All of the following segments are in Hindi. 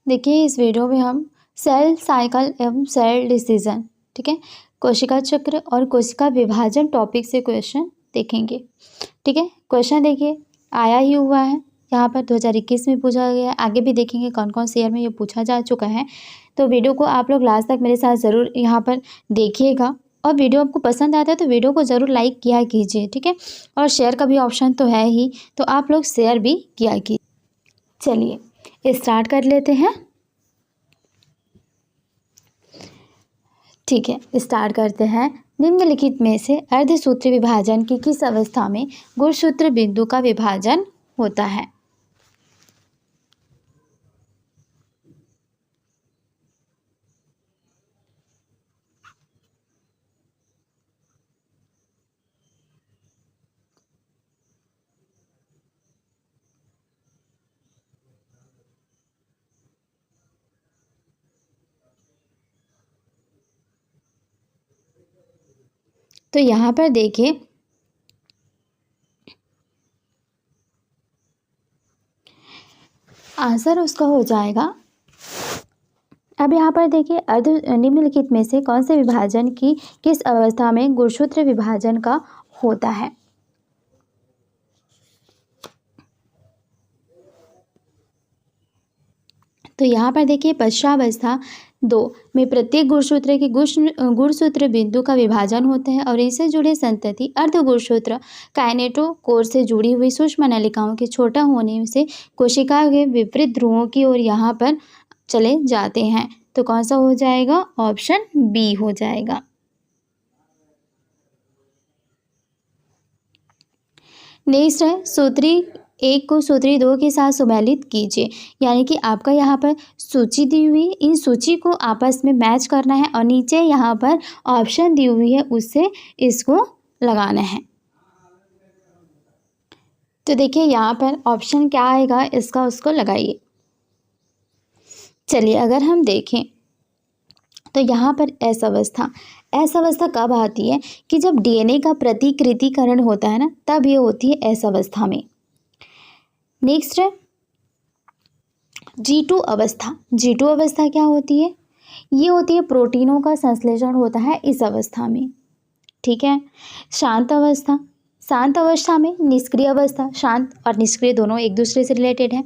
देखिए इस वीडियो में हम सेल साइकिल एवं सेल डिसीजन, ठीक है, कोशिका चक्र और कोशिका विभाजन टॉपिक से क्वेश्चन देखेंगे। ठीक है, क्वेश्चन देखिए आया ही हुआ है, यहाँ पर 2021 में पूछा गया है। आगे भी देखेंगे कौन कौन से ईयर में ये पूछा जा चुका है। तो वीडियो को आप लोग लास्ट तक मेरे साथ ज़रूर यहाँ पर देखिएगा, और वीडियो आपको पसंद आता है तो वीडियो को ज़रूर लाइक किया कीजिए। ठीक है, और शेयर का भी ऑप्शन तो है ही, तो आप लोग शेयर भी किया कीजिए। चलिए स्टार्ट कर लेते हैं। ठीक है, स्टार्ट करते हैं। निम्नलिखित में से अर्धसूत्री विभाजन की किस अवस्था में गुणसूत्र बिंदु का विभाजन होता है? तो यहाँ पर देखिए आंसर उसका हो जाएगा। अब यहाँ पर देखिए अर्ध निम्नलिखित में से कौन से विभाजन की किस अवस्था में गुणसूत्र विभाजन का होता है? तो यहाँ पर देखिए पश्चावस्था 2 में प्रत्येक गुणसूत्र के गुणसूत्र बिंदु का विभाजन होता है, और इससे जुड़े संतति अर्ध गुणसूत्र काइनेटोकोर से जुड़ी हुई सूक्ष्म नलिकाओं के छोटा होने से कोशिका के विपरीत ध्रुवों की ओर यहाँ पर चले जाते हैं। तो कौन सा हो जाएगा? ऑप्शन बी हो जाएगा। नेक्स्ट है सूत्री 1 को सूत्री 2 के साथ सुमेलित कीजिए, यानी कि आपका यहाँ पर सूची दी हुई, इन सूची को आपस में मैच करना है और नीचे यहाँ पर ऑप्शन दी हुई है उससे इसको लगाना है। तो देखिए यहाँ पर ऑप्शन क्या आएगा इसका, उसको लगाइए। चलिए अगर हम देखें तो यहाँ पर एस अवस्था कब आती है कि जब डीएनए का प्रतिकृतिकरण होता है ना, तब ये होती है एस अवस्था में। नेक्स्ट है G2 अवस्था। G2 अवस्था क्या होती है? ये होती है प्रोटीनों का संश्लेषण होता है इस अवस्था में। ठीक है, शांत अवस्था में निष्क्रिय अवस्था, शांत और निष्क्रिय दोनों एक दूसरे से रिलेटेड है।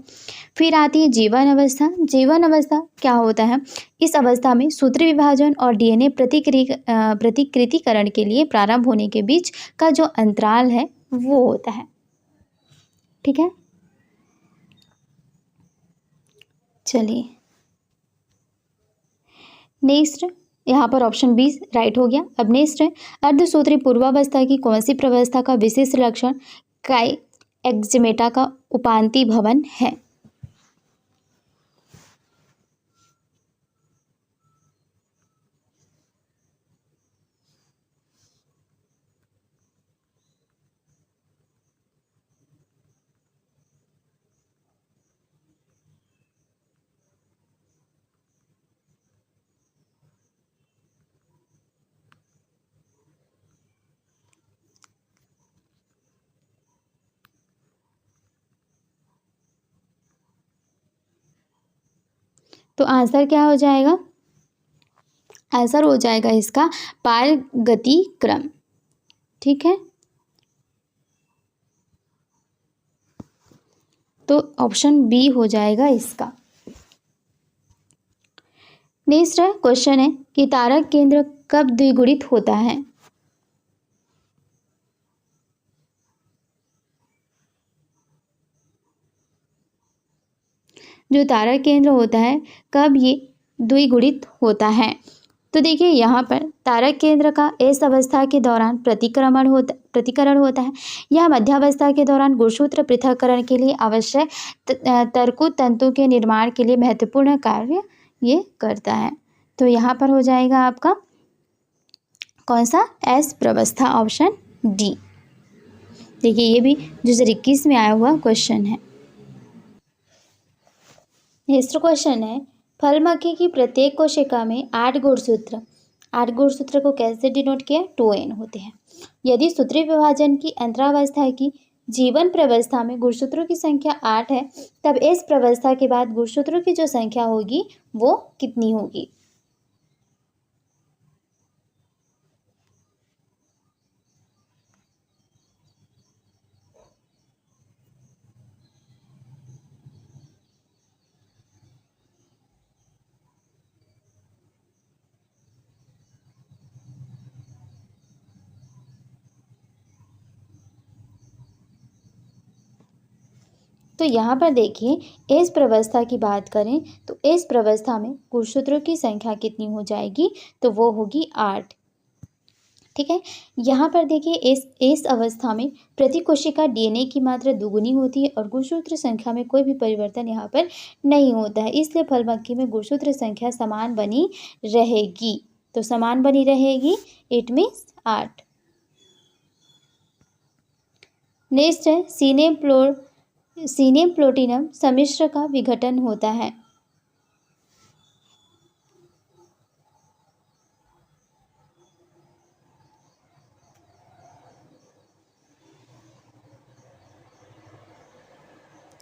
फिर आती है जीवन अवस्था क्या होता है? इस अवस्था में सूत्र विभाजन और डीएनए प्रतिकृतिकरण के लिए प्रारंभ होने के बीच का जो अंतराल है वो होता है। ठीक है, चलिए नेक्स्ट यहाँ पर ऑप्शन बी राइट हो गया। अब नेक्स्ट है अर्धसूत्री पूर्वावस्था की कौन सी प्रवस्था का विशिष्ट लक्षण एक्जिमेटा का उपांति भवन है? तो आंसर क्या हो जाएगा? आंसर हो जाएगा इसका पारगति क्रम। ठीक है, तो ऑप्शन बी हो जाएगा इसका। नेक्स्ट है क्वेश्चन है कि तारक केंद्र कब द्विगुणित होता है? जो तारक केंद्र होता है कब ये द्विगुणित होता है? तो देखिए यहाँ पर तारक केंद्र का एस अवस्था के दौरान प्रतिकरण होता है। यह मध्यावस्था के दौरान गुणसूत्र पृथक्करण के लिए आवश्यक तर्कु तंतु के निर्माण के लिए महत्वपूर्ण कार्य ये करता है। तो यहाँ पर हो जाएगा आपका कौन सा? एस प्रवस्था, ऑप्शन डी। देखिए ये भी 2021 में आया हुआ क्वेश्चन है। नेक्स्ट क्वेश्चन है फल मक्खी की प्रत्येक कोशिका में 8 गुणसूत्र को कैसे डिनोट किया? 2n होते हैं। यदि सूत्री विभाजन की अंतरावस्था की जीवन प्रवस्था में गुणसूत्रों की संख्या 8 है, तब इस प्रवस्था के बाद गुणसूत्रों की जो संख्या होगी वो कितनी होगी? तो यहाँ पर देखिए, इस प्रवस्था की बात करें तो इस प्रवस्था में गुणसूत्रों की संख्या कितनी हो जाएगी? तो वो होगी 8। ठीक है। यहाँ पर देखिए, इस अवस्था में प्रति कोशिका डीएनए की मात्रा दुगुनी होती है और गुणसूत्र संख्या में कोई भी परिवर्तन यहाँ पर नहीं होता है, इसलिए फलमक्खी में गुणसूत्र संख्या समान बनी रहेगी। तो समान बनी रहेगी, इट मीन्स 8। नेक्स्ट है सीनेम प्लोटिनम सम्मिश्र का विघटन होता है।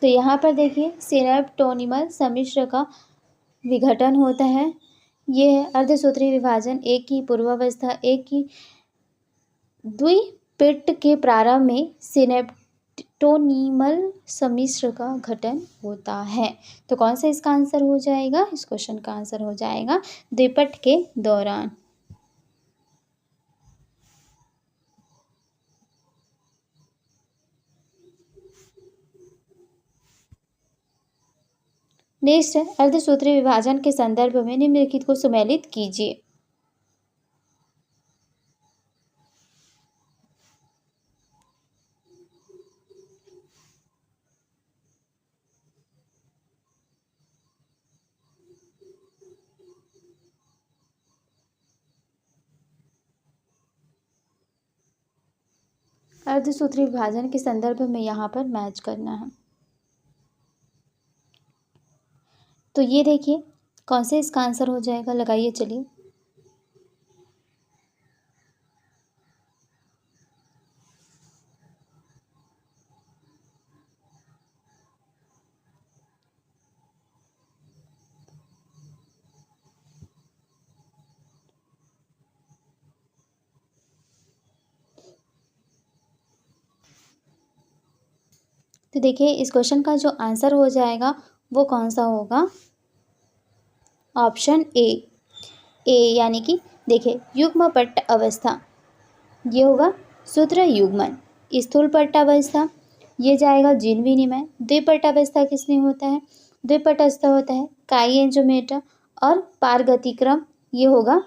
तो यहाँ पर देखिए, सिनेप्टोनिमल सम्मिश्र का विघटन होता है। ये है अर्धसूत्रीय विभाजन, एक की पूर्वावस्था, एक की द्विपिट के प्रारंभ में सिनेप्टोनिमल सम्मिश्र का गठन होता है। तो कौन सा इसका आंसर हो जाएगा? इस क्वेश्चन का आंसर हो जाएगा द्विपट के दौरान। नेक्स्ट है अर्धसूत्रीय विभाजन के संदर्भ में निम्नलिखित को सुमेलित कीजिए। अर्धसूत्रीय विभाजन के संदर्भ में यहाँ पर मैच करना है। तो ये देखिए, कौन से इसका आंसर हो जाएगा, लगाइए चलिए। तो देखिए, इस क्वेश्चन का जो आंसर हो जाएगा वो कौन सा होगा? ऑप्शन ए यानी कि देखिए, युग्म पट्ट अवस्था ये होगा सूत्र युग्मन। स्थूल पट्टावस्था ये जाएगा जीन विनिमय। द्विपट्टावस्था किसमें होता है? द्विपट्टावस्था होता है काई एंजियोमेटा। और पारगतिक्रम ये होगा।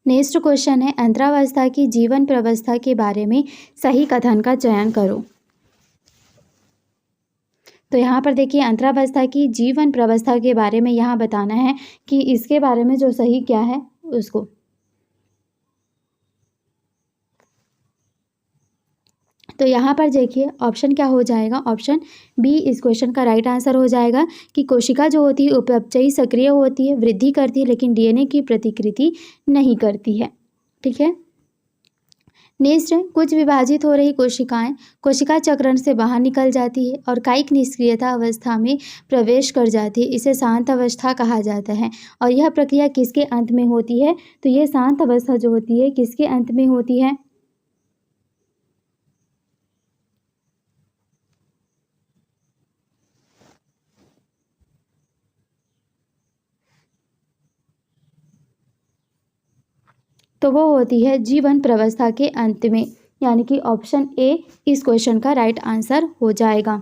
नेक्स्ट क्वेश्चन है, अंतरावस्था की जीवन प्रवस्था के बारे में सही कथन का चयन करो। तो यहाँ पर देखिए, अंतरावस्था की जीवन प्रवस्था के बारे में यहाँ बताना है कि इसके बारे में जो सही क्या है उसको। तो यहाँ पर देखिए, ऑप्शन क्या हो जाएगा? ऑप्शन बी इस क्वेश्चन का राइट आंसर हो जाएगा कि कोशिका जो होती है उपपचयी सक्रिय होती है, वृद्धि करती है, लेकिन डीएनए की प्रतिकृति नहीं करती है। ठीक है। नेक्स्ट है, कुछ विभाजित हो रही कोशिकाएं कोशिका चक्रण से बाहर निकल जाती है और कायिक निष्क्रियता अवस्था में प्रवेश कर जाती है। इसे शांत अवस्था कहा जाता है। और यह प्रक्रिया किसके अंत में होती है? तो यह शांत अवस्था जो होती है किसके अंत में होती है? तो वो होती है जीवन प्रवस्था के अंत में, यानी कि ऑप्शन ए इस क्वेश्चन का राइट आंसर हो जाएगा।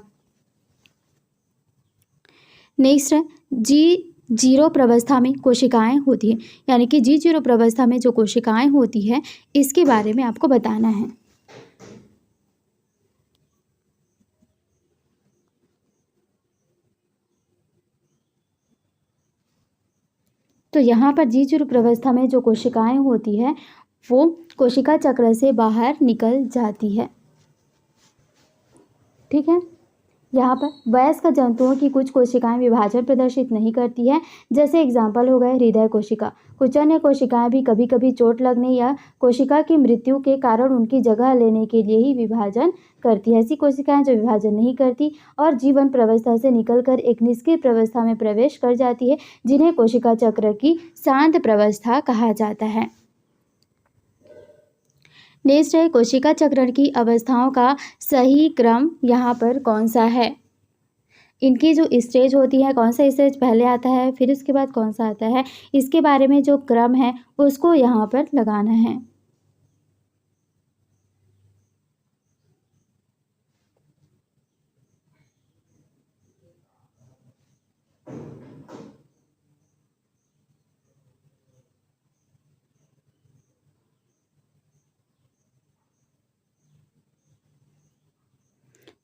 नेक्स्ट है, G0 प्रवस्था में कोशिकाएं होती है, यानी कि G0 प्रवस्था में जो कोशिकाएं होती है इसके बारे में आपको बताना है। तो यहाँ पर G0 प्रवस्था में जो कोशिकाएं होती है वो कोशिका चक्र से बाहर निकल जाती है। ठीक है। यहाँ पर वयस्क जंतुओं की कुछ कोशिकाएं विभाजन प्रदर्शित नहीं करती है, जैसे एग्जाम्पल हो गए हृदय कोशिका। कुछ अन्य कोशिकाएं भी कभी कभी चोट लगने या कोशिका की मृत्यु के कारण उनकी जगह लेने के लिए ही विभाजन करती है। ऐसी कोशिकाएं जो विभाजन नहीं करती और जीवन प्रवस्था से निकलकर एक निष्क्रिय प्रवस्था में प्रवेश कर जाती है, जिन्हें कोशिका चक्र की शांत प्रवस्था कहा जाता है। नेक्स्ट है कोशिका चक्र की अवस्थाओं का सही क्रम यहाँ पर कौन सा है। इनकी जो स्टेज होती है, कौन सा स्टेज पहले आता है, फिर उसके बाद कौन सा आता है, इसके बारे में जो क्रम है उसको यहाँ पर लगाना है।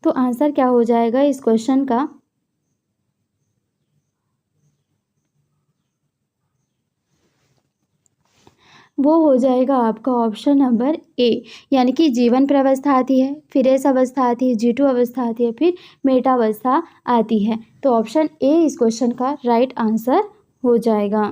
तो आंसर क्या हो जाएगा इस क्वेश्चन का? वो हो जाएगा आपका ऑप्शन नंबर ए, यानी कि जीवन प्रवस्था आती है, फिर एस अवस्था आती है, G2 अवस्था आती है, फिर मेटावस्था आती है। तो ऑप्शन ए इस क्वेश्चन का राइट आंसर हो जाएगा।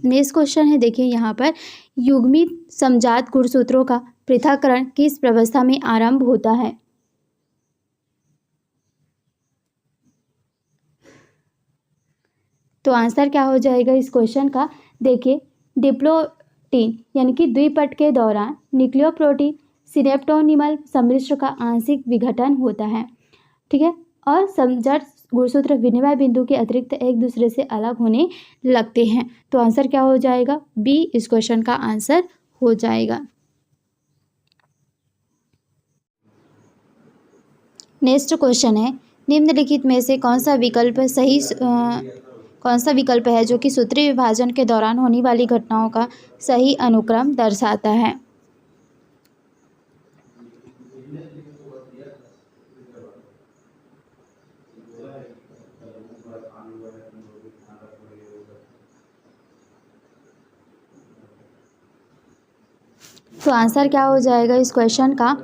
नेक्स्ट क्वेश्चन है, देखिए यहाँ पर युग्मित समजात गुणसूत्रों का पृथक्करण किस प्रवस्था में आरंभ होता है? तो आंसर क्या हो जाएगा इस क्वेश्चन का? देखिए डिप्लोटीन यानी कि द्विपट के दौरान न्यूक्लियोप्रोटीन सिनेप्टोनिमल सम्मिश्र का आंशिक विघटन होता है, ठीक है, और समजात गुणसूत्र विनिमय बिंदु के अतिरिक्त एक दूसरे से अलग होने लगते हैं। तो आंसर क्या हो जाएगा? बी इस क्वेश्चन का आंसर हो जाएगा। नेक्स्ट क्वेश्चन है, निम्नलिखित में से कौन सा विकल्प है जो कि सूत्रीय विभाजन के दौरान होने वाली घटनाओं का सही अनुक्रम दर्शाता है? तो आंसर क्या हो जाएगा इस क्वेश्चन का?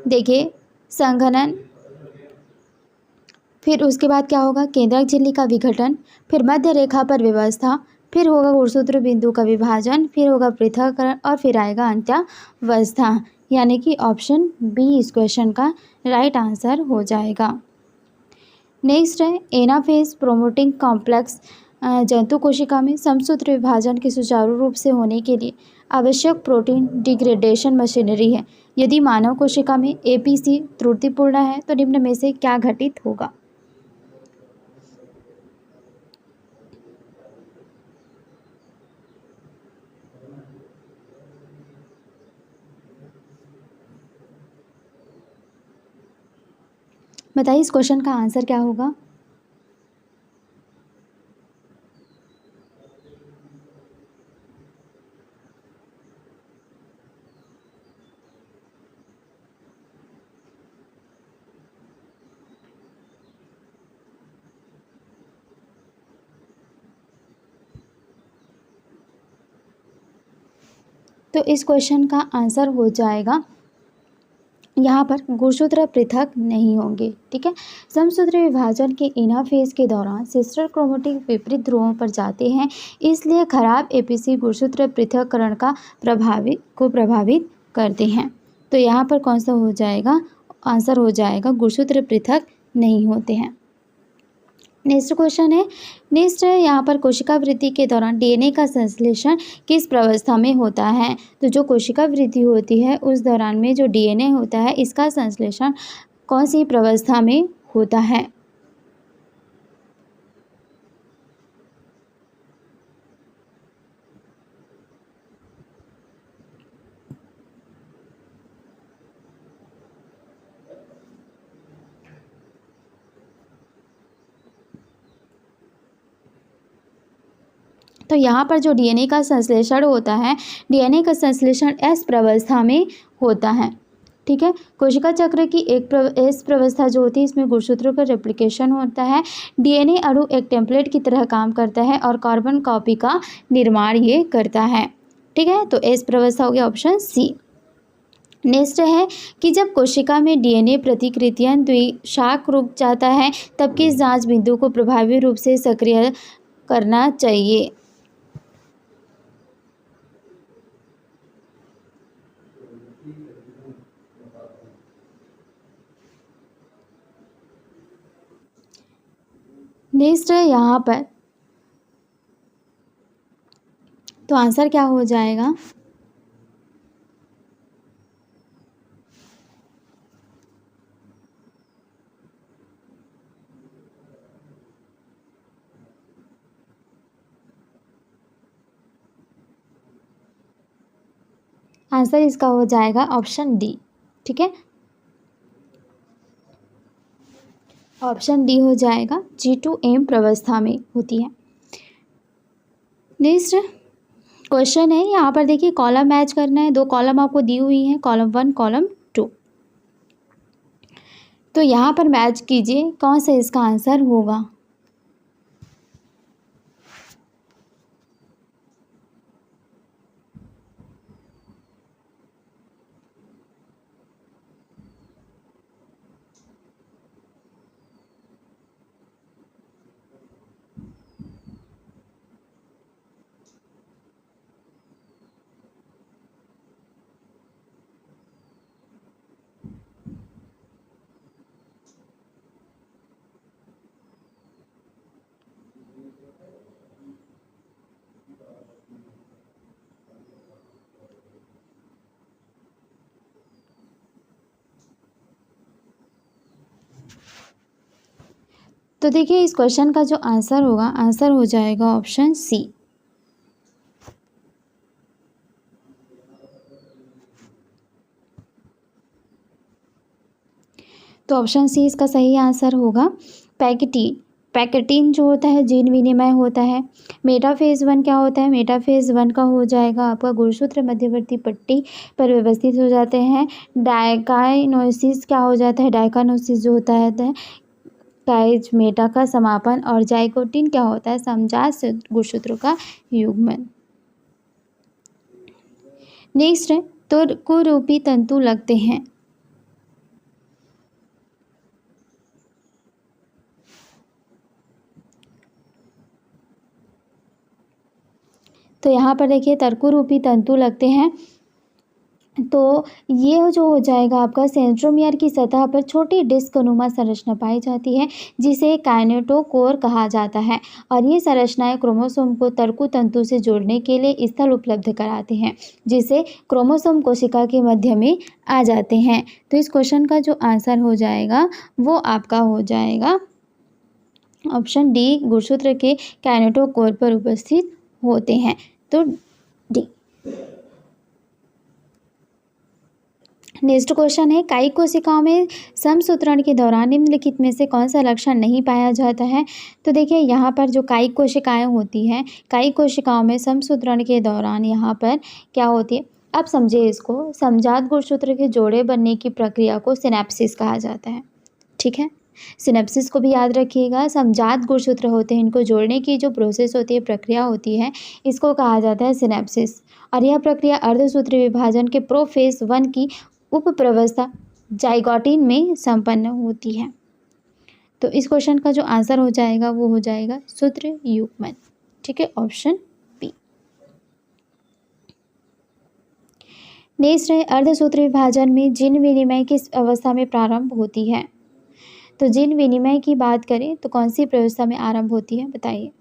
देखिए संघनन, फिर उसके बाद क्या होगा? केंद्रक झिल्ली का विघटन, फिर मध्य रेखा पर व्यवस्था, फिर होगा गुणसूत्र बिंदु का विभाजन, फिर होगा पृथक्करण और फिर आएगा अंत्यावस्था, यानी कि ऑप्शन बी इस क्वेश्चन का राइट आंसर हो जाएगा। नेक्स्ट है एनाफेज प्रोमोटिंग कॉम्प्लेक्स जंतु कोशिका में समसूत्र विभाजन के सुचारू रूप से होने के लिए आवश्यक प्रोटीन डिग्रेडेशन मशीनरी है। यदि मानव कोशिका में एपीसी त्रुटिपूर्ण है तो निम्न में से क्या घटित होगा? बताइए इस क्वेश्चन का आंसर क्या होगा? तो इस क्वेश्चन का आंसर हो जाएगा यहाँ पर गुणसूत्र पृथक नहीं होंगे, ठीक है। समसूत्र विभाजन के इनाफेज के दौरान सिस्टर क्रोमेटिक विपरीत ध्रुवों पर जाते हैं, इसलिए खराब एपीसी गुणसूत्र पृथक्करण का प्रभावित करते हैं। तो यहाँ पर कौन सा हो जाएगा? आंसर हो जाएगा गुणसूत्र पृथक नहीं होते हैं। नेक्स्ट क्वेश्चन है, नेक्स्ट है यहाँ पर कोशिका वृद्धि के दौरान डीएनए का संश्लेषण किस प्रवस्था में होता है? तो जो कोशिका वृद्धि होती है उस दौरान में जो डीएनए होता है इसका संश्लेषण कौन सी प्रवस्था में होता है? तो यहाँ पर जो डीएनए का संश्लेषण होता है, डीएनए का संश्लेषण एस प्रवस्था में होता है, ठीक है। कोशिका चक्र की इस प्रवस्था जो होती है इसमें गुणसूत्रों का रेप्लिकेशन होता है। डीएनए अणु एक टेम्पलेट की तरह काम करता है और कार्बन कॉपी का निर्माण ये करता है। ठीक है, तो इस प्रवस्था हो गया ऑप्शन सी। नेक्स्ट है कि जब कोशिका में डीएनए प्रतिकृतियां द्विशाख रुक जाता है तब किस जांच बिंदु को प्रभावी रूप से सक्रिय करना चाहिए। नेक्स्ट है यहाँ पर, तो आंसर क्या हो जाएगा? आंसर इसका हो जाएगा ऑप्शन डी। ठीक है, ऑप्शन डी हो जाएगा, G2M प्रवस्था में होती है। नेक्स्ट क्वेश्चन है, यहाँ पर देखिए कॉलम मैच करना है। दो कॉलम आपको दी हुई हैं, कॉलम 1 कॉलम 2। तो यहाँ पर मैच कीजिए कौन सा इसका आंसर होगा। तो देखिए इस क्वेश्चन का जो आंसर होगा, आंसर हो जाएगा ऑप्शन सी। तो ऑप्शन सी इसका सही आंसर होगा। पैकेटीन जो होता है जीन विनिमय होता है। मेटाफेज 1 क्या होता है? मेटाफेज 1 का हो जाएगा आपका गुणसूत्र मध्यवर्ती पट्टी पर व्यवस्थित हो जाते हैं। डायकाइनोसिस क्या हो जाता है? डायकाइनोसिस जो होता है काइज मेटा का समापन। और जाइगोटिन क्या होता है? समजात गुणसूत्रों का युग्मन। नेक्स्ट है, तो कुरूपी तंतु लगते हैं। तो यहाँ पर देखिए तर्कुरूपी तंतु लगते हैं। तो ये जो हो जाएगा आपका सेंट्रोमियर की सतह पर छोटी डिस्क नुमा संरचना पाई जाती है जिसे काइनेटोकोर कहा जाता है। और ये संरचनाएं क्रोमोसोम को तर्कु तंतु से जोड़ने के लिए स्थल उपलब्ध कराते हैं जिसे क्रोमोसोम कोशिका के मध्य में आ जाते हैं। तो इस क्वेश्चन का जो आंसर हो जाएगा वो आपका हो जाएगा ऑप्शन डी, गुणसूत्र के काइनेटोकोर पर उपस्थित होते हैं। तो डी। नेक्स्ट क्वेश्चन है, कायिक कोशिकाओं में समसूत्रण के दौरान निम्नलिखित में से कौन सा लक्षण नहीं पाया जाता है। तो देखिए यहाँ पर जो कायिक कोशिकाएं होती हैं, कायिक कोशिकाओं में समसूत्रण के दौरान यहाँ पर क्या होती है, अब समझिए इसको, समजात गुणसूत्र के जोड़े बनने की प्रक्रिया को सिनेप्सिस कहा जाता है। ठीक है, सिनेप्सिस को भी याद रखिएगा। समजात गुणसूत्र होते हैं, इनको जोड़ने की जो प्रोसेस होती है, प्रक्रिया होती है, इसको कहा जाता है सिनेप्सिस। और यह प्रक्रिया अर्धसूत्रीय विभाजन के प्रोफेज 1 की उपप्रवस्था जाइगोटिन में संपन्न होती है। तो इस क्वेश्चन का जो आंसर हो जाएगा वो हो जाएगा सूत्र युग्मन। ठीक है, ऑप्शन बी। नेक्स्ट है, अर्धसूत्री विभाजन में जीन विनिमय किस अवस्था में प्रारंभ होती है। तो जीन विनिमय की बात करें तो कौन सी प्रवस्था में आरंभ होती है, बताइए।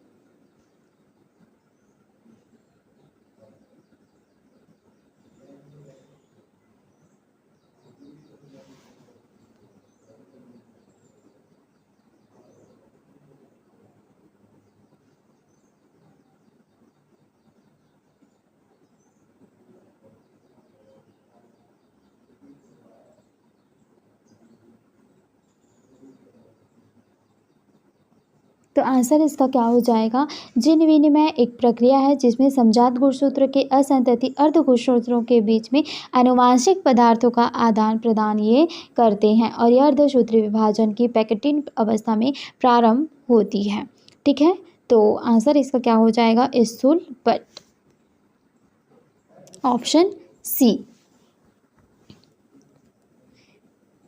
तो आंसर इसका क्या हो जाएगा, जिन विनिमय एक प्रक्रिया है जिसमें समजात गुणसूत्र के असंतति अर्ध गुणसूत्रों के बीच में आनुवांशिक पदार्थों का आदान प्रदान ये करते हैं और यह अर्धसूत्रीय विभाजन की पैकेटिंग अवस्था में प्रारंभ होती है। ठीक है, तो आंसर इसका क्या हो जाएगा, स्थूल पट, ऑप्शन सी।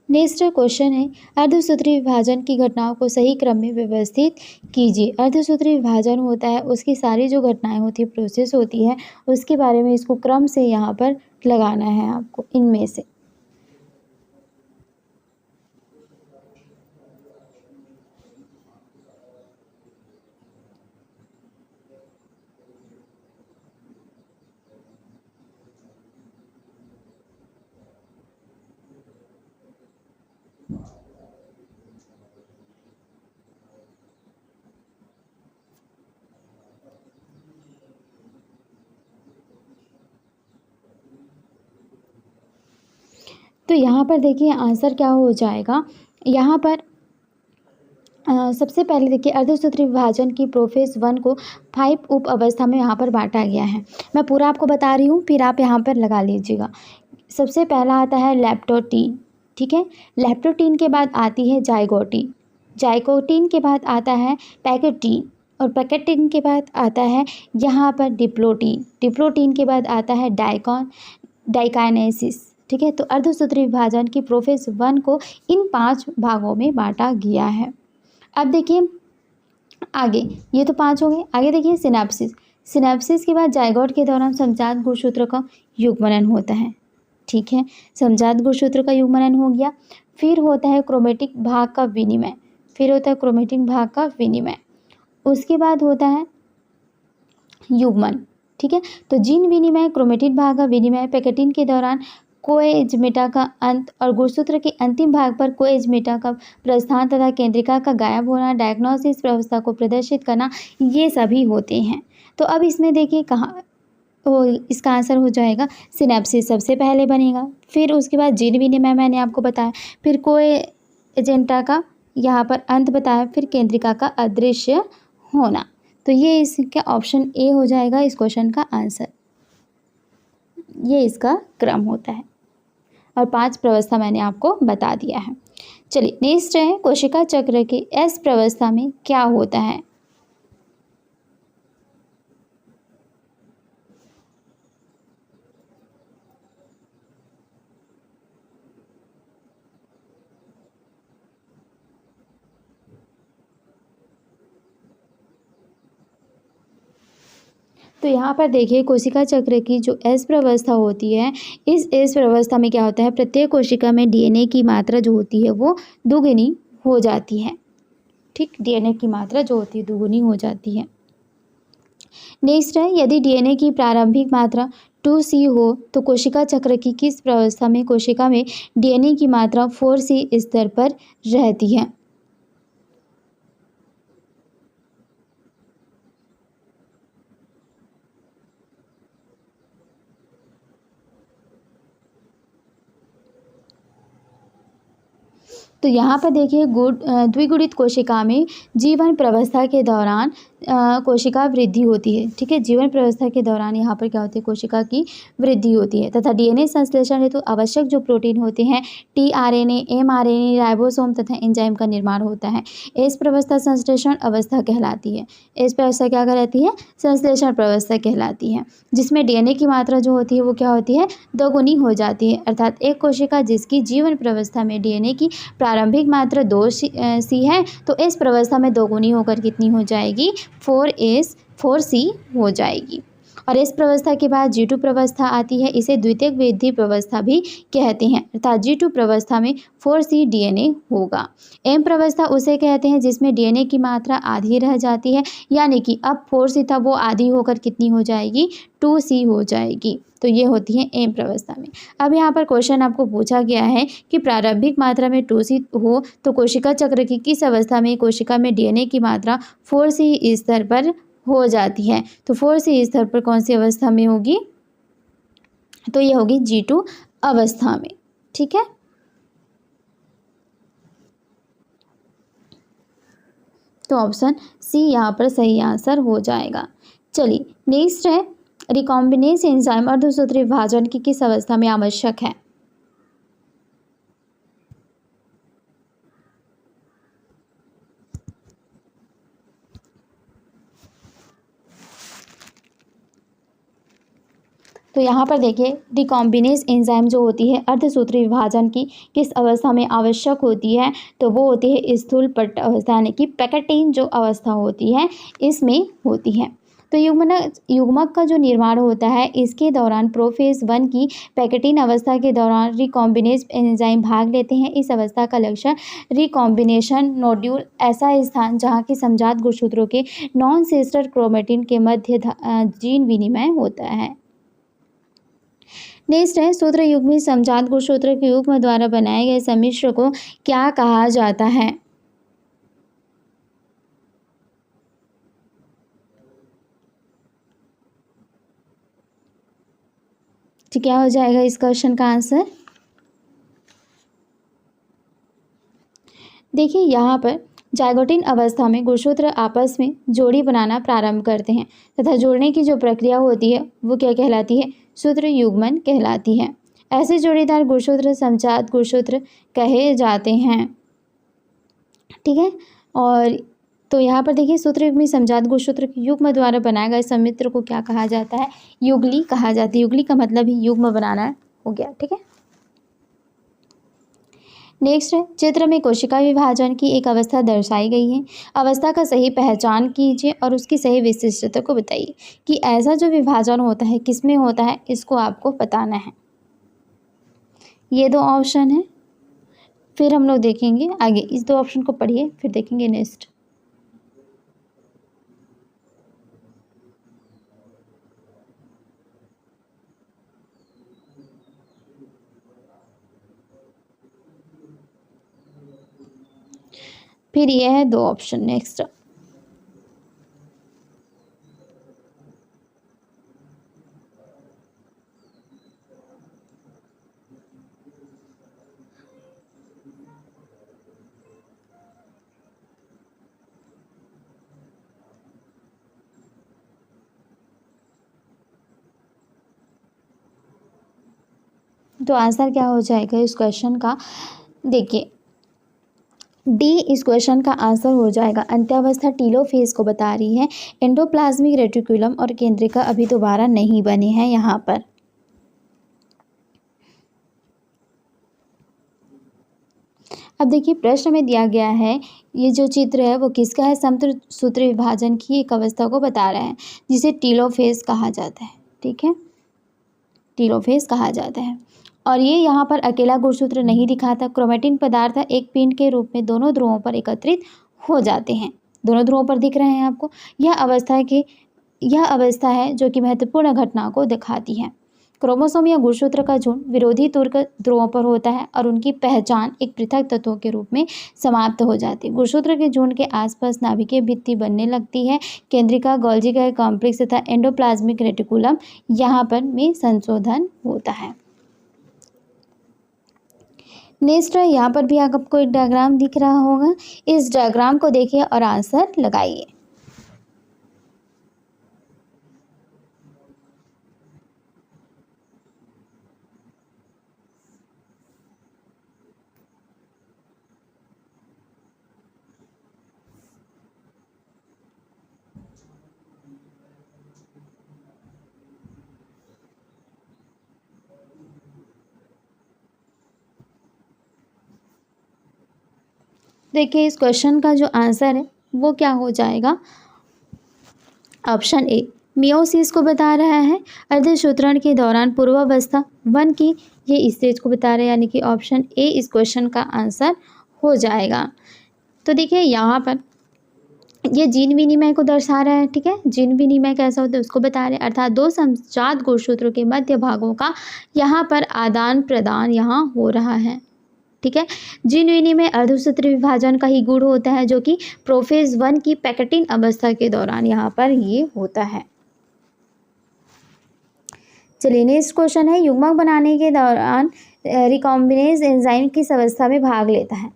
नेक्स्ट क्वेश्चन है, अर्धसूत्रीय विभाजन की घटनाओं को सही क्रम में व्यवस्थित कीजिए। अर्धसूत्रीय विभाजन होता है, उसकी सारी जो घटनाएं होती है, प्रोसेस होती है, उसके बारे में इसको क्रम से यहाँ पर लगाना है आपको इनमें से। तो यहाँ पर देखिए आंसर क्या हो जाएगा, यहाँ पर सबसे पहले देखिए अर्धसूत्रीय विभाजन की प्रोफेस 1 को 5 उप अवस्था में यहाँ पर बांटा गया है। मैं पूरा आपको बता रही हूँ, फिर आप यहाँ पर लगा लीजिएगा। सबसे पहला आता है लैप्टोटीन, ठीक है। लैप्टोटीन के बाद आती है जाइगोटीन, जाइगोटीन के बाद आता है पैकेटीन और पैकेटीन के बाद आता है यहाँ पर डिप्लोटीन, डिप्लोटीन के बाद आता है डाइकाइनेसिस। ठीक है, तो अर्धसूत्रीय विभाजन की प्रोफेस 1 को इन 5 भागों में बांटा गया है। अब देखिए आगे, ये तो 5 हो गए। आगे देखिए सिनेप्सिस, सिनेप्सिस के बाद जाइगोट के दौरान समजात गुणसूत्र का युग्मनन होता है। ठीक है, समजात गुणसूत्र का युग्मनन हो गया। फिर होता है क्रोमेटिक भाग का विनिमय, फिर होता है क्रोमेटिक भाग का विनिमय, उसके बाद होता है युग्मन। ठीक है, तो जीन विनिमय, क्रोमेटिक भाग का विनिमय, पैकेटिन के दौरान कोएजमेटा का अंत और गुणसूत्र के अंतिम भाग पर कोएजमेटा का प्रस्थान तथा केंद्रिका का गायब होना, डायग्नोसिस अवस्था को प्रदर्शित करना, ये सभी होते हैं। तो अब इसमें देखिए कहाँ, तो इसका आंसर हो जाएगा सिनेप्सिस सबसे पहले बनेगा, फिर उसके बाद जीन विनिमय मैंने आपको बताया, फिर कोएजेंटा का यहाँ पर अंत बताया, फिर केंद्रिका का अदृश्य होना। तो ये इसका ऑप्शन ए हो जाएगा इस क्वेश्चन का आंसर, ये इसका क्रम होता है और 5 प्रवस्था मैंने आपको बता दिया है। चलिए नेक्स्ट है, कोशिका चक्र के एस प्रवस्था में क्या होता है। तो यहाँ पर देखिए कोशिका चक्र की जो एस प्रवस्था होती है, इस एस प्रवस्था में क्या होता है, प्रत्येक कोशिका में डीएनए की मात्रा जो होती है वो दुगुनी हो जाती है। ठीक, डीएनए की मात्रा जो होती है दुगुनी हो जाती है। नेक्स्ट है, यदि डीएनए की प्रारंभिक मात्रा 2C हो तो कोशिका चक्र की किस प्रवस्था में कोशिका में डीएनए की मात्रा 4C स्तर पर रहती है। तो यहाँ पर देखिए द्विगुणित कोशिका में जीवन प्रवस्था के दौरान कोशिका वृद्धि होती है। ठीक है, जीवन प्रवस्था के दौरान यहाँ पर क्या होती है, कोशिका की वृद्धि होती है तथा डीएनए संश्लेषण हेतु आवश्यक जो प्रोटीन होते हैं टीआरएनए, एमआरएनए, राइबोसोम तथा एंजाइम का निर्माण होता है। एस प्रवस्था संश्लेषण अवस्था कहलाती है। एस प्रवस्था क्या कहलाती है, संश्लेषण प्रवस्था कहलाती है, जिसमें डीएनए की मात्रा जो होती है वो क्या होती है, दोगुनी हो जाती है। अर्थात एक कोशिका जिसकी जीवन प्रवस्था में डीएनए की प्रारंभिक मात्रा 2C है तो इस प्रवस्था में दोगुनी होकर कितनी हो जाएगी, 4C हो जाएगी। और इस प्रवस्था के बाद G2 प्रवस्था आती है, इसे द्वितीयक वृद्धि प्रवस्था भी कहते हैं। अर्थात G2 प्रवस्था में 4C डीएनए होगा। M प्रवस्था उसे कहते हैं जिसमें डीएनए की मात्रा आधी रह जाती है, यानी कि अब 4C था वो आधी होकर कितनी हो जाएगी, 2C हो जाएगी। तो ये होती है एम प्रवस्था में। अब यहाँ पर क्वेश्चन आपको पूछा गया है कि प्रारंभिक मात्रा में 2C हो तो कोशिका चक्र की किस अवस्था में कोशिका में डीएनए की मात्रा 4C स्तर पर हो जाती है। तो 4C स्तर पर कौन सी अवस्था में होगी, तो ये होगी G2 अवस्था में। ठीक है, तो ऑप्शन सी यहाँ पर सही आंसर हो जाएगा। चलिए नेक्स्ट है, रिकॉम्बिनेज एंजाइम अर्धसूत्री विभाजन की किस अवस्था में आवश्यक है? तो यहाँ पर देखिए रिकॉम्बिनेज एंजाइम जो होती है अर्धसूत्री विभाजन की किस अवस्था में आवश्यक होती है, तो वो होती है स्थूल पट्ट अवस्था, यानी कि पैकेटिन जो अवस्था होती है इसमें होती है। तो युग्मक का जो निर्माण होता है इसके दौरान प्रोफेज 1 की पैकेटिन अवस्था के दौरान रिकॉम्बिनेज एंजाइम भाग लेते हैं। इस अवस्था का लक्षण रिकॉम्बिनेशन नोड्यूल, ऐसा स्थान जहाँ की समजात गुणसूत्रों के नॉन सिस्टर क्रोमेटिन के मध्य जीन विनिमय होता है। नेक्स्ट है, सूत्र युग्मी समजात गुणसूत्र के युग्म द्वारा बनाए गए सम्मिश्र को क्या कहा जाता है? तो क्या हो जाएगा इस क्वेश्चन का आंसर? देखिए यहाँ पर जाइगोटिन अवस्था में गुणसूत्र आपस में जोड़ी बनाना प्रारंभ करते हैं तथा जोड़ने की जो प्रक्रिया होती है वो क्या कहलाती है? सूत्र युग्मन कहलाती है। ऐसे जोड़ीदार गुणसूत्र समजात गुणसूत्र कहे जाते हैं। ठीक है, और तो यहाँ पर देखिए सूत्र युग्मी समजात गुणसूत्र के युग्म द्वारा बनाए गए सम्मिश्र को क्या कहा जाता है? युगली कहा जाता है। युगली का मतलब ही युग्म बनाना हो गया। ठीक है, नेक्स्ट है, चित्र में कोशिका विभाजन की एक अवस्था दर्शाई गई है। अवस्था का सही पहचान कीजिए और उसकी सही विशिष्टता को बताइए कि ऐसा जो विभाजन होता है किस में होता है, इसको आपको बताना है। ये दो ऑप्शन है, फिर हम लोग देखेंगे आगे। इस दो ऑप्शन को पढ़िए फिर देखेंगे नेक्स्ट। फिर ये है दो ऑप्शन नेक्स्ट। तो आंसर क्या हो जाएगा इस क्वेश्चन का? देखिए डी इस क्वेश्चन का आंसर हो जाएगा। अंत्यावस्था टीलोफेज को बता रही है। एंडोप्लाज्मिक रेटिकुलम और केंद्रिका अभी दोबारा नहीं बने हैं यहाँ पर। अब देखिए प्रश्न में दिया गया है, ये जो चित्र है वो किसका है? समसूत्री विभाजन की एक अवस्था को बता रहा है जिसे टीलोफेज कहा जाता है। ठीक है, टीलोफेज कहा जाता है। और ये यहाँ पर अकेला गुणसूत्र नहीं दिखाता। क्रोमेटिन पदार्थ एक पिंड के रूप में दोनों ध्रुवों पर एकत्रित हो जाते हैं। दोनों ध्रुवों पर दिख रहे हैं आपको। यह अवस्था है जो कि महत्वपूर्ण घटना को दिखाती है। क्रोमोसोम या गुणसूत्र का झुंड विरोधी तुर्क ध्रुवों पर होता है और उनकी पहचान एक पृथक तत्वों के रूप में समाप्त हो जाती है। गुणसूत्र के झुंड के आसपास नाभिकीय भित्ति बनने लगती है। केंद्रिका, गोल्गी कॉम्प्लेक्स तथा एंडोप्लाज्मिक रेटिकुलम यहाँ पर में संशोधन होता है। नेक्स्ट है, यहाँ पर भी आपको एक डायग्राम दिख रहा होगा। इस डायग्राम को देखिए और आंसर लगाइए। देखिए इस क्वेश्चन का जो आंसर है वो क्या हो जाएगा? ऑप्शन ए मियोसिस को बता रहा है। अर्धसूत्रण के दौरान पूर्वावस्था 1 की ये स्टेज को बता रहे हैं, यानी कि ऑप्शन ए इस क्वेश्चन का आंसर हो जाएगा। तो देखिए यहाँ पर ये जीन विनिमय को दर्शा रहा है। ठीक है, जीन विनिमय कैसा होता है उसको बता रहे हैं, अर्थात दो समजात गुणसूत्रों के मध्य भागों का यहाँ पर आदान प्रदान यहाँ हो रहा है। ठीक है, जीन विनिमय अर्धसूत्री विभाजन का ही गुण होता है जो कि प्रोफेज 1 की पैकेटिन अवस्था के दौरान यहाँ पर ये होता है। चलिए नेक्स्ट क्वेश्चन है, युग्मक बनाने के दौरान रिकॉम्बिनेज एंजाइम किस अवस्था में भाग लेता है?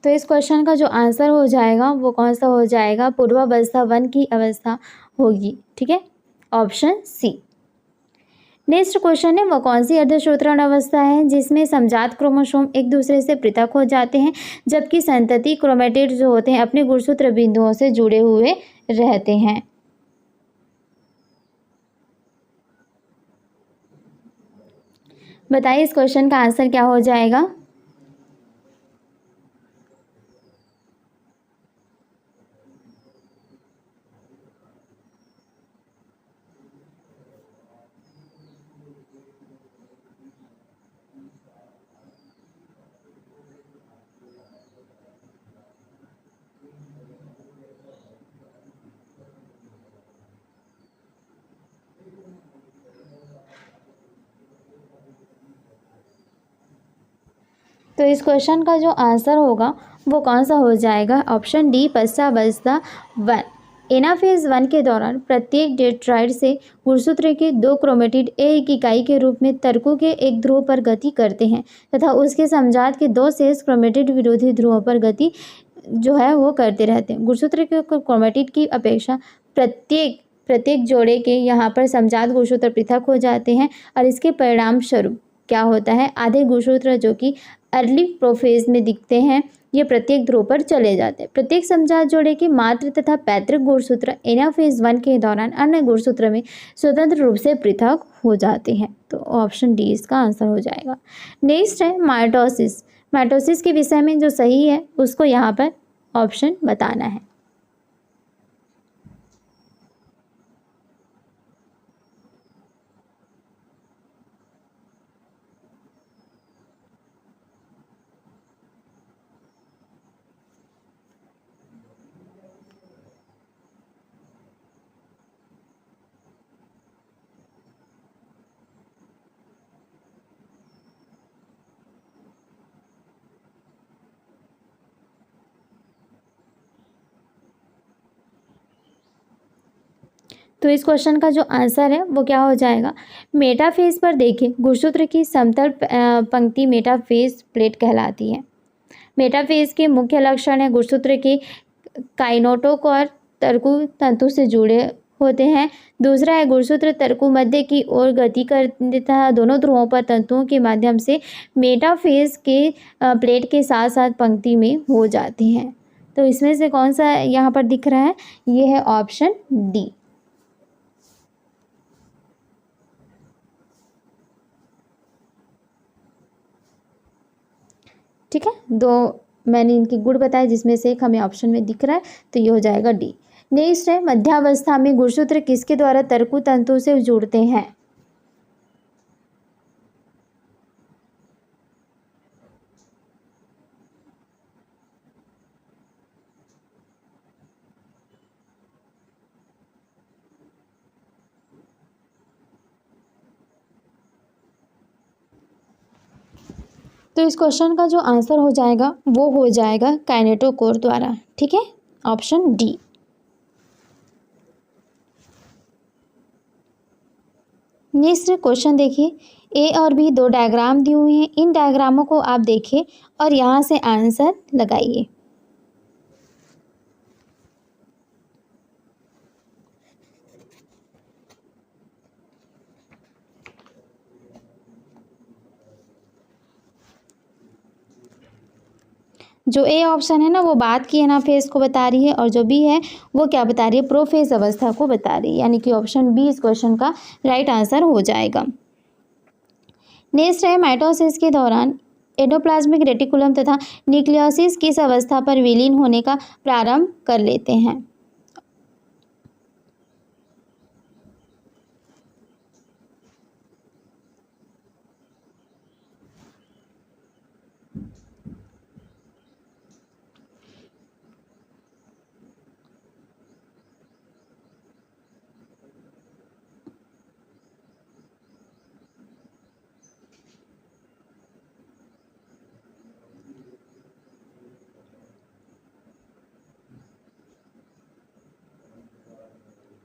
तो इस क्वेश्चन का जो आंसर हो जाएगा वो कौन सा हो जाएगा, पूर्वावस्था 1 की अवस्था होगी। ठीक है, ऑप्शन सी। नेक्स्ट क्वेश्चन है, वह कौन सी अर्धसूत्रण अवस्था है जिसमें समजात क्रोमोसोम एक दूसरे से पृथक हो जाते हैं जबकि संतति क्रोमेटिड जो होते हैं अपने गुणसूत्र बिंदुओं से जुड़े हुए रहते हैं। बताइए इस क्वेश्चन का आंसर क्या हो जाएगा। तो इस क्वेश्चन का जो आंसर होगा वो कौन सा हो जाएगा, ऑप्शन डी, पश्चावस्था 1। एनाफेज 1 के दौरान प्रत्येक डेट्राइड से गुणसूत्र के 2 क्रोमेटिड एक इकाई के रूप में तर्कों के एक ध्रुव पर गति करते हैं तथा उसके समजात के 2 शेष क्रोमेटिड विरोधी ध्रुवों पर गति जो है वो करते रहते हैं। गुणसूत्र के क्रोमेटिड की अपेक्षा प्रत्येक जोड़े के यहाँ पर समजात गुणसूत्र पृथक हो जाते हैं और इसके परिणाम स्वरूप क्या होता है, आधे गुणसूत्र जो कि अर्ली प्रोफेज में दिखते हैं ये प्रत्येक ध्रुव पर चले जाते हैं। प्रत्येक समजात जोड़े के मात्र तथा पैतृक गुणसूत्र एनाफेज 1 के दौरान अन्य गुणसूत्र में स्वतंत्र रूप से पृथक हो जाते हैं। तो ऑप्शन डी इसका आंसर हो जाएगा। नेक्स्ट है माइटोसिस। माइटोसिस के विषय में जो सही है उसको यहाँ पर ऑप्शन बताना है। तो इस क्वेश्चन का जो आंसर है वो क्या हो जाएगा, मेटाफेज पर देखिए गुणसूत्र की समतल पंक्ति मेटाफेज प्लेट कहलाती है। मेटाफेज के मुख्य लक्षण है गुणसूत्र के काइनेटोकोर तर्कु तंतु से जुड़े होते हैं। दूसरा है गुणसूत्र तर्कु मध्य की ओर गति कर तथा दोनों ध्रुवों पर तंतुओं के माध्यम से मेटाफेज के प्लेट के साथ साथ पंक्ति में हो जाती हैं। तो इसमें से कौन सा यहाँ पर दिख रहा है, ये है ऑप्शन डी। ठीक है, 2 मैंने इनकी गुण बताए जिसमें से एक हमें ऑप्शन में दिख रहा है तो ये हो जाएगा डी। नेक्स्ट है मध्यावस्था में गुणसूत्र किसके द्वारा तर्कु तंतु से जुड़ते हैं। तो इस क्वेश्चन का जो आंसर हो जाएगा वो हो जाएगा काइनेटोकोर द्वारा। ठीक है, ऑप्शन डी। नेक्स्ट क्वेश्चन देखिए, ए और बी 2 डायग्राम दिए हुए हैं। इन डायग्रामों को आप देखिए और यहाँ से आंसर लगाइए। जो ए ऑप्शन है ना वो बाद की एनाफेज को बता रही है और जो बी है वो क्या बता रही है, प्रोफेज अवस्था को बता रही है, यानी कि ऑप्शन बी इस क्वेश्चन का राइट आंसर हो जाएगा। नेक्स्ट है माइटोसिस के दौरान एंडोप्लाज्मिक रेटिकुलम तथा न्यूक्लियोसिस किस अवस्था पर विलीन होने का प्रारंभ कर लेते हैं।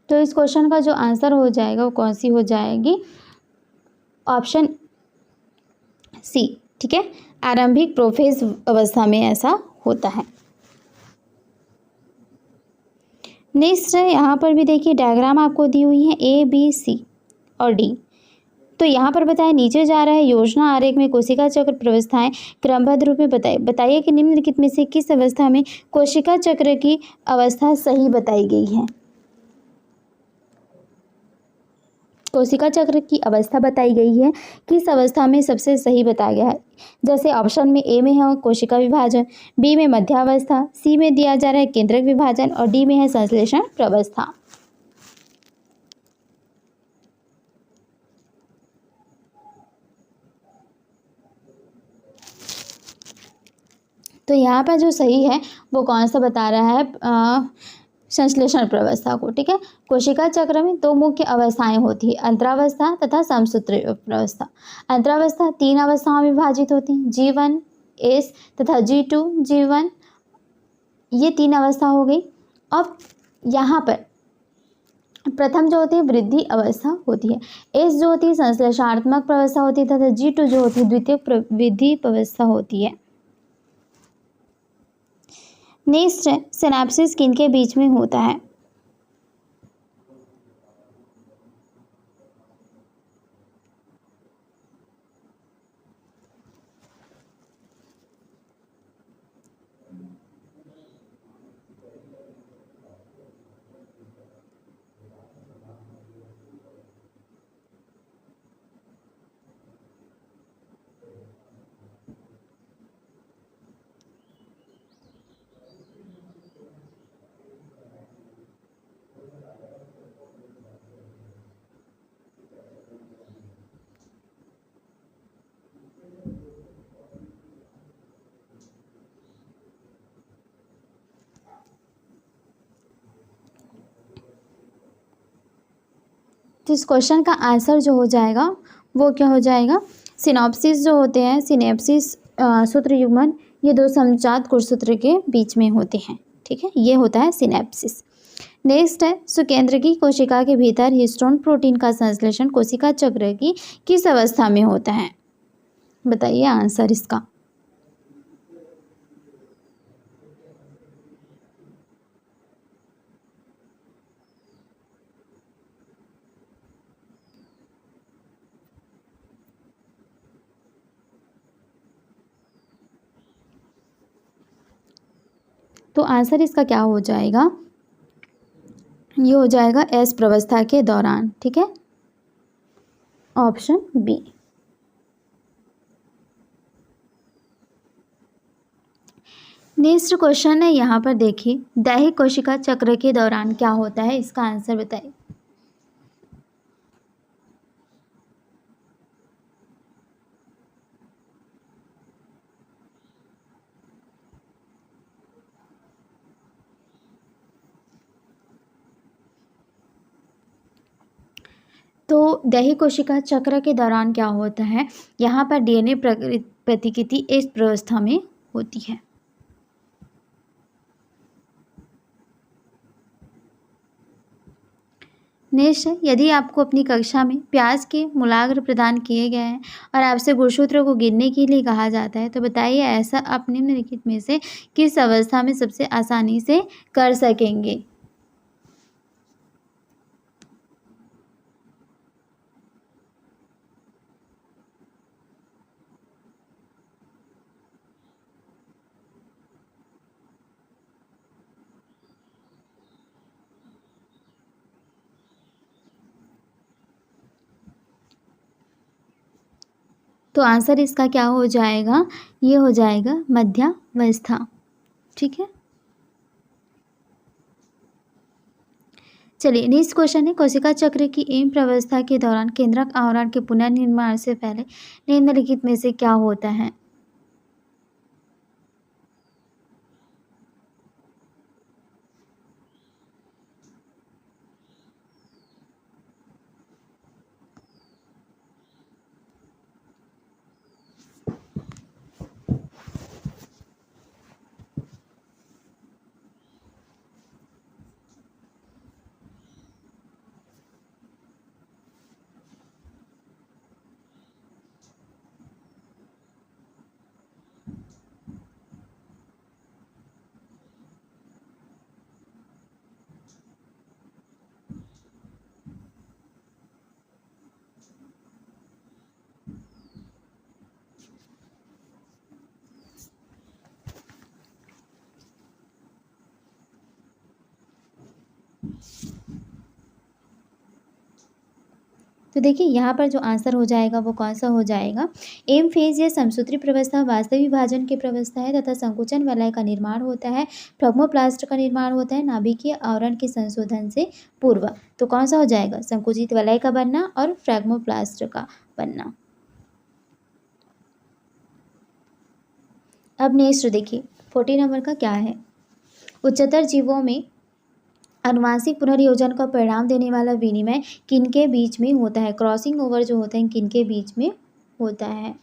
तो इस क्वेश्चन का जो आंसर हो जाएगा वो कौन सी हो जाएगी, ऑप्शन सी। ठीक है, आरंभिक प्रोफेज अवस्था में ऐसा होता है। नेक्स्ट है, यहाँ पर भी देखिए डायग्राम आपको दी हुई है A B C और D। तो यहाँ पर बताया नीचे जा रहा है योजना आरेख में कोशिका चक्र प्रवस्थाएं क्रमबद्ध रूप में बताइए कि निम्नलिखित में से किस अवस्था में कोशिका चक्र की अवस्था सही बताई गई है। कोशिका चक्र की अवस्था बताई गई है, किस अवस्था में सबसे सही बताया गया है। जैसे ऑप्शन में ए में है कोशिका विभाजन, बी में मध्यावस्था, सी में दिया जा रहा है केंद्रक विभाजन और डी में है संश्लेषण प्रवस्था। तो यहाँ पर जो सही है वो कौन सा बता रहा है, संश्लेषण प्रवस्था को। ठीक है, कोशिका चक्र में दो मुख्य अवस्थाएं होती है, अंतरावस्था तथा समसूत्र प्रवस्था। अंतरावस्था 3 अवस्थाओं में विभाजित होती हैं, G1 S तथा G2 G1, ये 3 अवस्था हो गई। अब यहाँ पर प्रथम जो होती है वृद्धि अवस्था होती है, S जो होती है संश्लेषणात्मक प्रवस्था होती है तथा G2 जो होती है द्वितीयक वृद्धि प्रवस्था होती है। नेक्स्ट है सिनेप्सिस किनके बीच में होता है। तो इस क्वेश्चन का आंसर जो हो जाएगा वो क्या हो जाएगा, सिनॉप्सिस जो होते हैं, सिनेप्सिस सूत्र युग्मन, ये दो समजात गुणसूत्र के बीच में होते हैं। ठीक है, ये होता है सिनेप्सिस। नेक्स्ट है सुकेंद्रकी कोशिका के भीतर हिस्टोन प्रोटीन का संश्लेषण कोशिका चक्र की किस अवस्था में होता है। बताइए आंसर इसका। तो आंसर इसका क्या हो जाएगा, ये हो जाएगा एस प्रवस्था के दौरान। ठीक है, ऑप्शन बी। नेक्स्ट क्वेश्चन है, यहाँ पर देखिए दैहिक कोशिका चक्र के दौरान क्या होता है, इसका आंसर बताइए। तो दैहिक कोशिका चक्र के दौरान क्या होता है, यहाँ पर डीएनए प्रतिकृति इस प्रवस्था में होती है। नेक्स्ट है, यदि आपको अपनी कक्षा में प्याज के मूलाग्र प्रदान किए गए हैं और आपसे गुणसूत्रों को गिनने के लिए कहा जाता है तो बताइए ऐसा आप निम्नलिखित में से किस अवस्था में सबसे आसानी से कर सकेंगे। तो आंसर इसका क्या हो जाएगा, ये हो जाएगा मध्यावस्था। ठीक है, चलिए नेक्स्ट क्वेश्चन है, कोशिका चक्र की एम प्रवस्था के दौरान केंद्रक आवरण के पुनर्निर्माण से पहले निम्नलिखित में से क्या होता है। तो देखिए यहाँ पर जो आंसर हो जाएगा वो कौन सा हो जाएगा, एम फेज या समसूत्री प्रवस्था वास्तविक विभाजन की प्रवस्था है तथा संकुचन वलय का निर्माण होता है, फ्लेग्मोप्लास्ट का निर्माण होता है नाभिकीय आवरण के संशोधन से पूर्व। तो कौन सा हो जाएगा, संकुचित वलय का बनना और फ्लेग्मोप्लास्ट का बनना। अब नेक्स्ट देखिए 40 नंबर का क्या है, उच्चतर जीवों में अनुवांशिक पुनर्योजन का परिणाम देने वाला विनिमय किनके बीच में होता है, क्रॉसिंग ओवर जो होता है किनके बीच में होता है।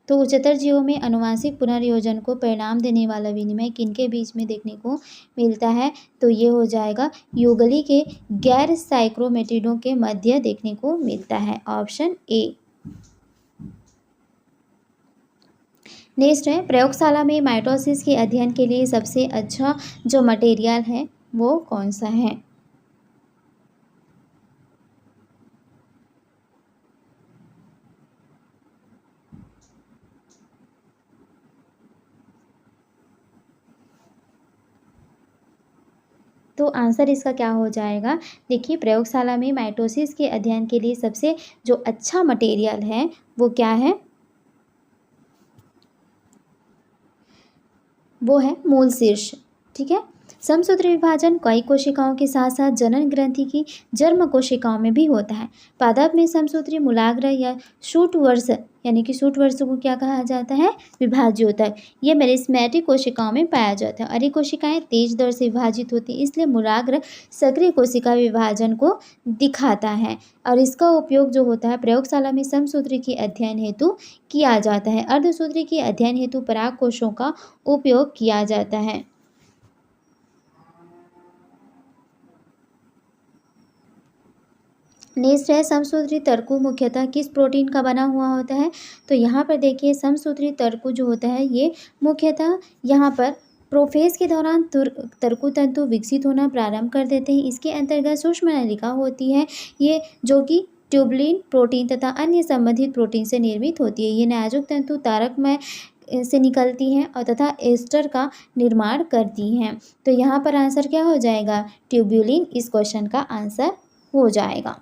तो उच्चतर जीवों में अनुवांशिक पुनर्योजन को परिणाम देने वाला विनिमय किनके बीच में देखने को मिलता है, तो ये हो जाएगा युगली के गैर साइक्रोमेटिडों के मध्य देखने को मिलता है, ऑप्शन ए। नेक्स्ट है, प्रयोगशाला में माइटोसिस के अध्ययन के लिए सबसे अच्छा जो मटेरियल है वो कौन सा है। तो आंसर इसका क्या हो जाएगा, देखिए प्रयोगशाला में माइटोसिस के अध्ययन के लिए सबसे जो अच्छा मटेरियल है वो क्या है, वो है मूल शीर्ष। ठीक है, समसूत्री विभाजन कई कोशिकाओं के साथ साथ जनन ग्रंथि की जर्म कोशिकाओं में भी होता है। पादप में समसूत्री मूलाग्र या शूट वर्ष यानी कि शूट वर्ष को क्या कहा जाता है, विभाज्योतक। ये मेरिस्मेटिक कोशिकाओं में पाया जाता है और ये कोशिकाएं तेज दर से विभाजित होती हैं, इसलिए मूलाग्र सक्रिय कोशिका विभाजन को दिखाता है और इसका उपयोग जो होता है प्रयोगशाला में समसूत्री के अध्ययन हेतु किया जाता है। अर्धसूत्री के अध्ययन हेतु पराग कोशों का उपयोग किया जाता है। नेक्स्ट है, समसूत्री तर्कु मुख्यतः किस प्रोटीन का बना हुआ होता है, तो यहाँ पर देखिए समसूत्री तर्कु जो होता है ये मुख्यतः यहाँ पर प्रोफेज के दौरान तर्कु तंतु विकसित होना प्रारंभ कर देते हैं। इसके अंतर्गत सूक्ष्म नलिका होती है ये, जो कि ट्यूबलिन प्रोटीन तथा अन्य संबंधित प्रोटीन से निर्मित होती है। ये नाजुक तंतु तारकमय से निकलती हैं और तथा एस्टर का निर्माण करती हैं। तो यहाँ पर आंसर क्या हो जाएगा, ट्यूबुलिन इस क्वेश्चन का आंसर हो जाएगा।